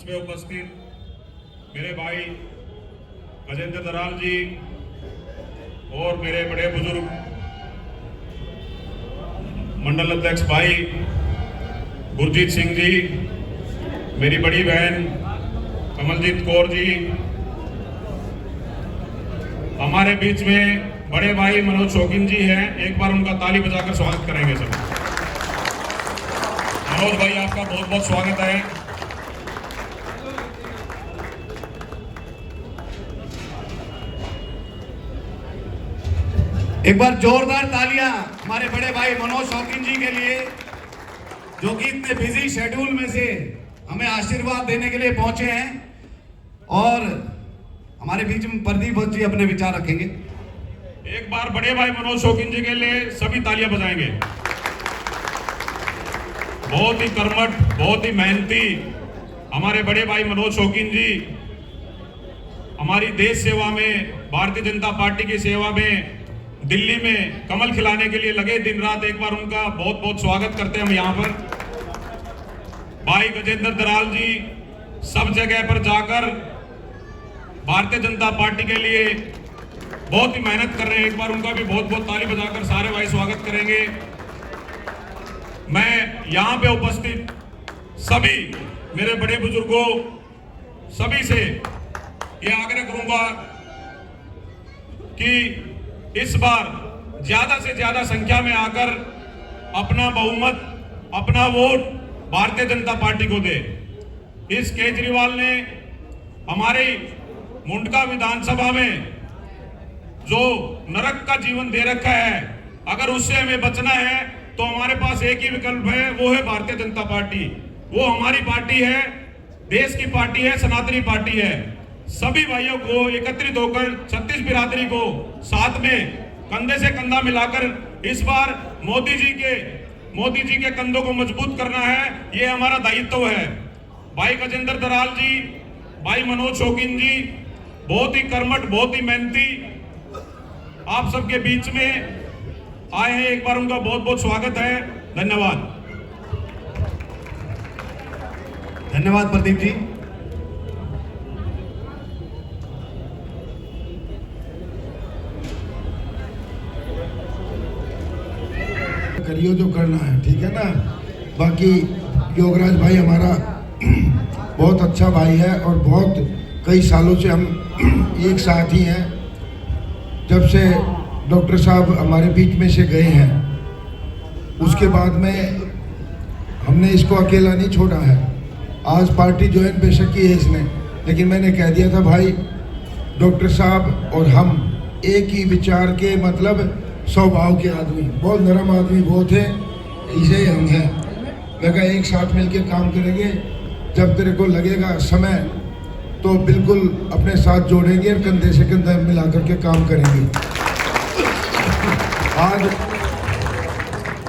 में उपस्थित मेरे भाई गजेंद्र दराल जी और मेरे बड़े बुजुर्ग मंडल अध्यक्ष भाई गुरजीत सिंह जी, मेरी बड़ी बहन कमलजीत कौर जी, हमारे बीच में बड़े भाई मनोज शौकीन जी हैं। एक बार उनका ताली बजाकर स्वागत करेंगे सब। मनोज भाई, आपका बहुत बहुत स्वागत है। एक बार जोरदार तालियां हमारे बड़े भाई मनोज शौकीन जी के लिए, जो कि इतने बिजी शेड्यूल में से हमें आशीर्वाद देने के लिए पहुंचे हैं। और हमारे बीच में प्रदीप जी अपने विचार रखेंगे। एक बार बड़े भाई मनोज शौकीन जी के लिए सभी तालियां बजाएंगे। बहुत ही कर्मठ, बहुत ही मेहनती हमारे बड़े भाई मनोज शौकीन जी हमारी देश सेवा में, भारतीय जनता पार्टी की सेवा में, दिल्ली में कमल खिलाने के लिए लगे दिन रात। एक बार उनका बहुत बहुत स्वागत करते हैं हम यहाँ पर। भाई गजेंद्र दराल जी सब जगह पर जाकर भारतीय जनता पार्टी के लिए बहुत ही मेहनत कर रहे हैं। एक बार उनका भी बहुत बहुत ताली बजाकर सारे भाई स्वागत करेंगे। मैं यहाँ पे उपस्थित सभी मेरे बड़े बुजुर्गों सभी से ये आग्रह करूंगा कि इस बार ज्यादा से ज्यादा संख्या में आकर अपना बहुमत, अपना वोट भारतीय जनता पार्टी को दे। इस केजरीवाल ने हमारी मुंडका विधानसभा में जो नरक का जीवन दे रखा है, अगर उससे हमें बचना है तो हमारे पास एक ही विकल्प है, वो है भारतीय जनता पार्टी। वो हमारी पार्टी है, देश की पार्टी है, सनातनी पार्टी है। सभी भाइयों को एकत्रित होकर 36 बिरादरी को साथ में कंधे से कंधा मिलाकर इस बार मोदी जी के कंधों को मजबूत करना है। ये हमारा दायित्व है। भाई गजेंद्र दराल जी, भाई मनोज शौकीन जी बहुत ही कर्मठ, बहुत ही मेहनती आप सबके बीच में आए हैं। एक बार उनका बहुत बहुत स्वागत है। धन्यवाद। धन्यवाद प्रदीप जी। करियो जो करना है, ठीक है ना। बाकी योगराज भाई हमारा बहुत अच्छा भाई है और बहुत कई सालों से हम एक साथ ही हैं। जब से डॉक्टर साहब हमारे बीच में से गए हैं, उसके बाद में हमने इसको अकेला नहीं छोड़ा है। आज पार्टी ज्वाइन बेशक की है इसने, लेकिन मैंने कह दिया था भाई डॉक्टर साहब और हम एक ही विचार के, मतलब स्वभाव के आदमी, बहुत नरम आदमी वो थे, ऐसे ही हम हैं। मैं कहा एक साथ मिलकर काम करेंगे, जब तेरे को लगेगा समय तो बिल्कुल अपने साथ जोड़ेंगे और कंधे से कंधा मिला करके काम करेंगे।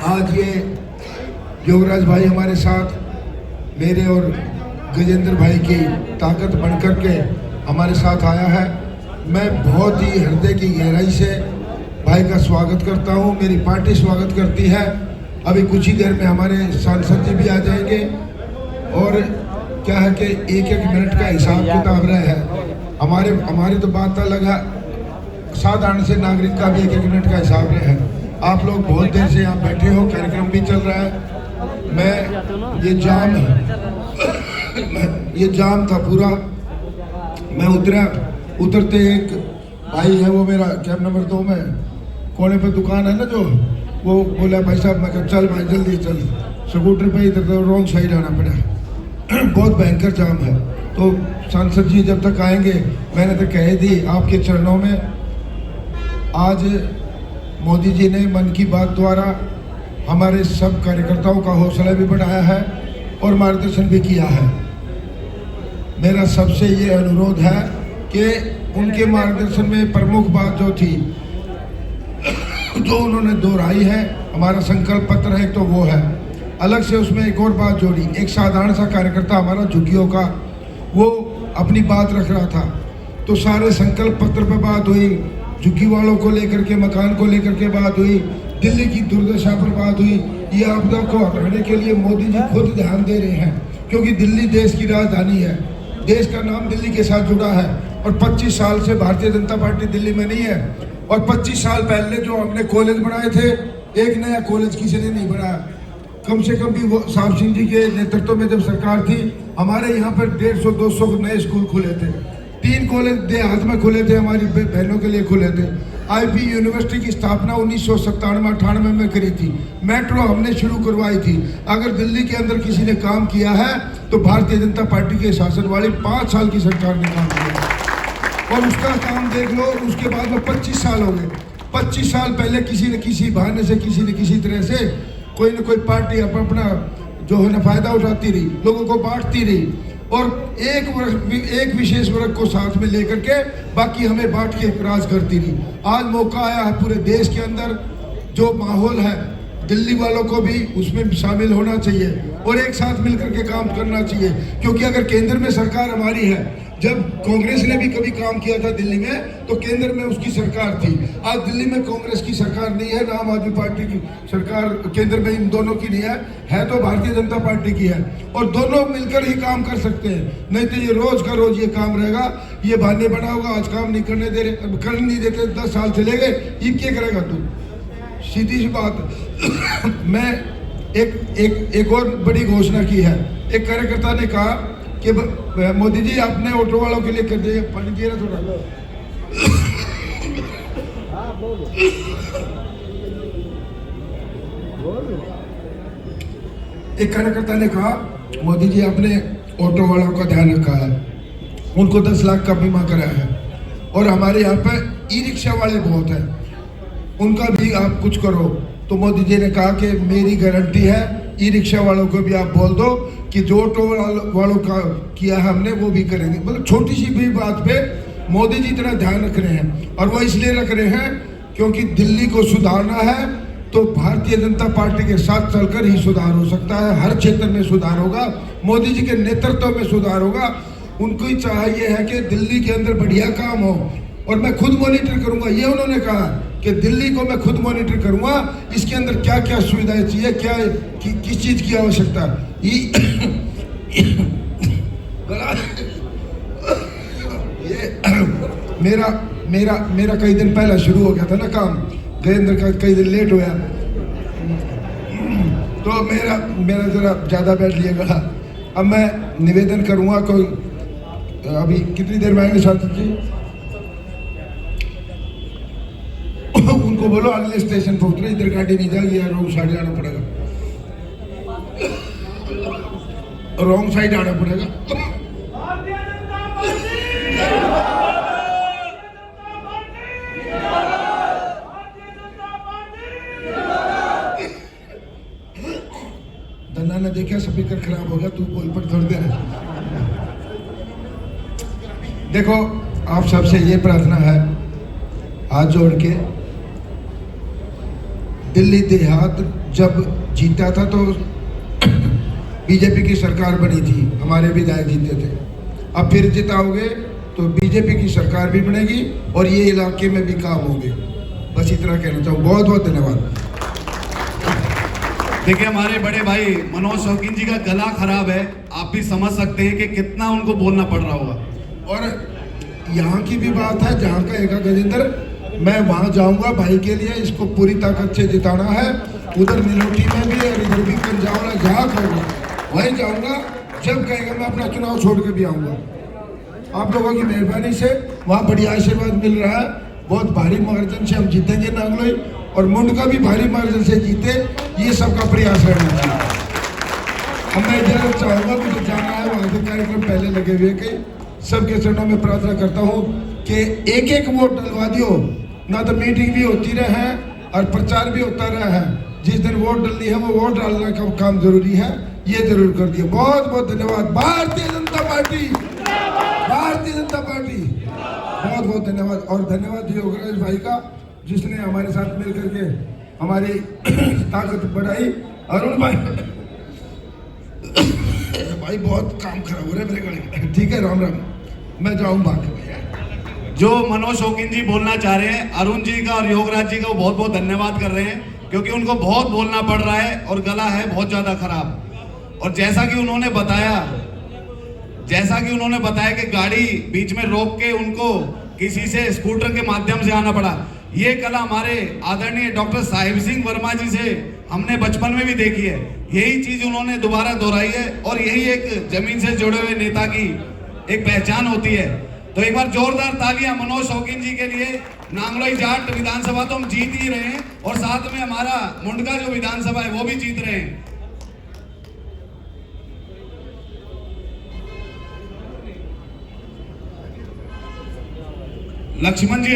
आज ये योगराज भाई हमारे साथ मेरे और गजेंद्र भाई की ताकत बन करके हमारे साथ आया है। मैं बहुत ही हृदय की गहराई से भाई का स्वागत करता हूं। मेरी पार्टी स्वागत करती है। अभी कुछ ही देर में हमारे सांसद जी भी आ जाएंगे और क्या है कि एक एक मिनट का हिसाब किताब रहे है। हमारी तो बात अलग है, साधारण से नागरिक का भी एक एक मिनट का हिसाब रहे है। आप लोग बहुत देर से यहाँ बैठे हो, कार्यक्रम भी चल रहा है। मैं ये जाम था पूरा। मैं उतरते एक भाई है, वो मेरा कैब नंबर 2 में कोने पे दुकान है ना, जो वो बोला भाई साहब, मैं कहा चल भाई जल्दी चल, स्कूटर पे इधर तो रॉन्ग साइड आना पड़ा। बहुत भयंकर जाम है। तो सांसद जी जब तक आएंगे, मैंने तो कह दी आपके चरणों में। आज मोदी जी ने मन की बात द्वारा हमारे सब कार्यकर्ताओं का हौसला भी बढ़ाया है और मार्गदर्शन भी किया है। मेरा सबसे ये अनुरोध है कि उनके मार्गदर्शन में प्रमुख बात जो थी, जो उन्होंने दोहराई है, हमारा संकल्प पत्र है तो वो है। अलग से उसमें एक और बात जोड़ी, एक साधारण सा कार्यकर्ता हमारा झुग्गियों का, वो अपनी बात रख रहा था, तो सारे संकल्प पत्र पे बात हुई, झुग्गी वालों को लेकर के, मकान को लेकर के बात हुई, दिल्ली की दुर्दशा पर बात हुई। ये आपदा को हटाने के लिए मोदी जी खुद ध्यान दे रहे हैं। क्योंकि दिल्ली देश की राजधानी है, देश का नाम दिल्ली के साथ जुड़ा है। और 25 साल से भारतीय जनता पार्टी दिल्ली में नहीं है। और 25 साल पहले जो हमने कॉलेज बनाए थे, एक नया कॉलेज किसी ने नहीं बनाया। कम से कम भी वो साहब सिंह जी के नेतृत्व में जब सरकार थी, हमारे यहाँ पर 150-200 नए स्कूल खुले थे। 3 कॉलेज देहात में खुले थे, हमारी बहनों के लिए खुले थे। आईपी यूनिवर्सिटी की स्थापना 1997-98 में करी थी। मेट्रो हमने शुरू करवाई थी। अगर दिल्ली के अंदर किसी ने काम किया है तो भारतीय जनता पार्टी के शासन वाली 5 साल की सरकार ने काम किया। और उसका काम देख लो, उसके बाद में 25 साल हो गए। 25 साल पहले किसी न किसी बहाने से, किसी न किसी तरह से कोई न कोई पार्टी अपना जो है ना फायदा उठाती रही, लोगों को बांटती रही और एक विशेष वर्ग को साथ में लेकर के बाकी हमें बांट के राज करती रही। आज मौका आया है पूरे देश के अंदर जो माहौल है, दिल्ली वालों को भी उसमें शामिल होना चाहिए और एक साथ मिलकर के काम करना चाहिए। क्योंकि अगर केंद्र में सरकार हमारी है, जब कांग्रेस ने भी कभी काम किया था दिल्ली में तो केंद्र में उसकी सरकार थी। आज दिल्ली में कांग्रेस की सरकार नहीं है, आम आदमी पार्टी की सरकार केंद्र में इन दोनों की नहीं है तो भारतीय जनता पार्टी की है। और दोनों मिलकर ही काम कर सकते हैं, नहीं तो ये रोज का रोज ये काम रहेगा। ये बहाने बना होगा, आज काम नहीं करने दे रहे, कर नहीं देते, 10 साल चले गए, ये क्या करेगा तू? सीधी सी बात। मैं एक और बड़ी घोषणा की है। एक कार्यकर्ता ने कहा कि मोदी जी आपने ऑटो वालों के लिए कर दिए, पानी दिए ना थोड़ा। एक कार्यकर्ता ने कहा मोदी जी आपने ऑटो वालों का ध्यान रखा है, उनको 10 लाख का बीमा कराया है और हमारे यहाँ पे ई रिक्शा वाले बहुत हैं, उनका भी आप कुछ करो। तो मोदी जी ने कहा कि मेरी गारंटी है, ई रिक्शा वालों को भी आप बोल दो कि जो ऑटो वालों का किया है हमने वो भी करेंगे। मतलब छोटी सी भी बात पे मोदी जी इतना ध्यान रख रहे हैं और वो इसलिए रख रहे हैं क्योंकि दिल्ली को सुधारना है तो भारतीय जनता पार्टी के साथ चलकर ही सुधार हो सकता है। हर क्षेत्र में सुधार होगा, मोदी जी के नेतृत्व में सुधार होगा। उनको ही चाहिए है कि दिल्ली के अंदर बढ़िया काम हो और मैं खुद मॉनिटर करूंगा। ये उन्होंने कहा कि दिल्ली को मैं खुद मॉनिटर करूंगा, इसके अंदर क्या क्या सुविधाएं चाहिए, क्या किस चीज की आवश्यकता ये मेरा कई दिन पहले शुरू हो गया था ना काम, गजेंद्र का कई दिन लेट हुआ तो मेरा जरा ज्यादा बैठ लिया गया। अब मैं निवेदन करूंगा, कोई अभी कितनी देर में आएंगे सांसद जी? उनको बोलो अगले स्टेशन पर उतरे, इधर गाड़ी नहीं जाएगी यार, रॉन्ग साइड आना पड़ेगा, रॉन्ग साइड आना पड़ेगा। धन्ना ने देखा स्पीकर खराब हो गया, तू बोल पर थोड़ी देर। देखो आप सबसे ये प्रार्थना है हाथ जोड़ के, दिल्ली देहात जब जीता था तो बीजेपी की सरकार बनी थी, हमारे विधायक जीते थे। अब फिर जिताओगे तो बीजेपी की सरकार भी बनेगी और ये इलाके में भी काम होंगे। बस इतना कहना चाहूँ, बहुत बहुत धन्यवाद। देखिए हमारे बड़े भाई मनोज शौकीन जी का गला खराब है, आप भी समझ सकते हैं कि कितना उनको बोलना पड़ रहा होगा। और यहाँ की भी बात है, जहाँ का एक गजेंद्र, मैं वहाँ जाऊँगा भाई के लिए, इसको पूरी ताकत से जिताना है। उधर नीलोटी में भी और इधर भी पंजाब जहाँ करूँगा वहीं जाऊँगा, जब कहेगा मैं अपना चुनाव छोड़ के भी आऊँगा। आप लोगों की मेहरबानी से वहाँ बढ़िया आशीर्वाद मिल रहा है, बहुत भारी मार्जिन से हम जीतेंगे नांगलोई, और मुंड का भी भारी मार्जिन से जीते, ये सबका प्रयास रहना चाहिए। अब मैं जरा चाहूँगा मुझे जाना है, वहाँ के कार्यक्रम पहले लगे हुए कई, सबके चरणों में प्रार्थना करता हूँ कि एक एक वोट डलवा दियो, ना तो मीटिंग भी होती रहे और प्रचार भी होता रहा है। जिस दिन वोट डलनी है वो वोट डालने का काम जरूरी है, ये जरूर कर दिया। बहुत बहुत धन्यवाद। भारतीय जनता पार्टी, भारतीय जनता पार्टी, बहुत बहुत धन्यवाद। और धन्यवाद योगराज भाई का, जिसने हमारे साथ मिल करके हमारी ताकत बढ़ाई। अरुण भाई भाई बहुत काम खराब हो रहा है मेरे गाड़ी। ठीक है, राम राम, मैं जाऊँ बाकी भैया। जो मनोज शौकीन जी बोलना चाह रहे हैं, अरुण जी का और योगराज जी का बहुत बहुत धन्यवाद कर रहे हैं, क्योंकि उनको बहुत बोलना पड़ रहा है और गला है बहुत ज्यादा खराब। और जैसा कि उन्होंने बताया कि गाड़ी बीच में रोक के उनको किसी से स्कूटर के माध्यम से आना पड़ा। ये कला हमारे आदरणीय डॉक्टर साहिब सिंह वर्मा जी से हमने बचपन में भी देखी है। यही चीज उन्होंने दोबारा दोहराई है और यही एक जमीन से जुड़े हुए नेता की एक पहचान होती है। तो एक बार जोरदार तालियां मनोज शौकीन जी के लिए। नांगलोई जाट विधानसभा तो हम जीत ही रहे हैं और साथ में हमारा मुंडका जो विधानसभा है वो भी जीत रहे हैं। लक्ष्मण जी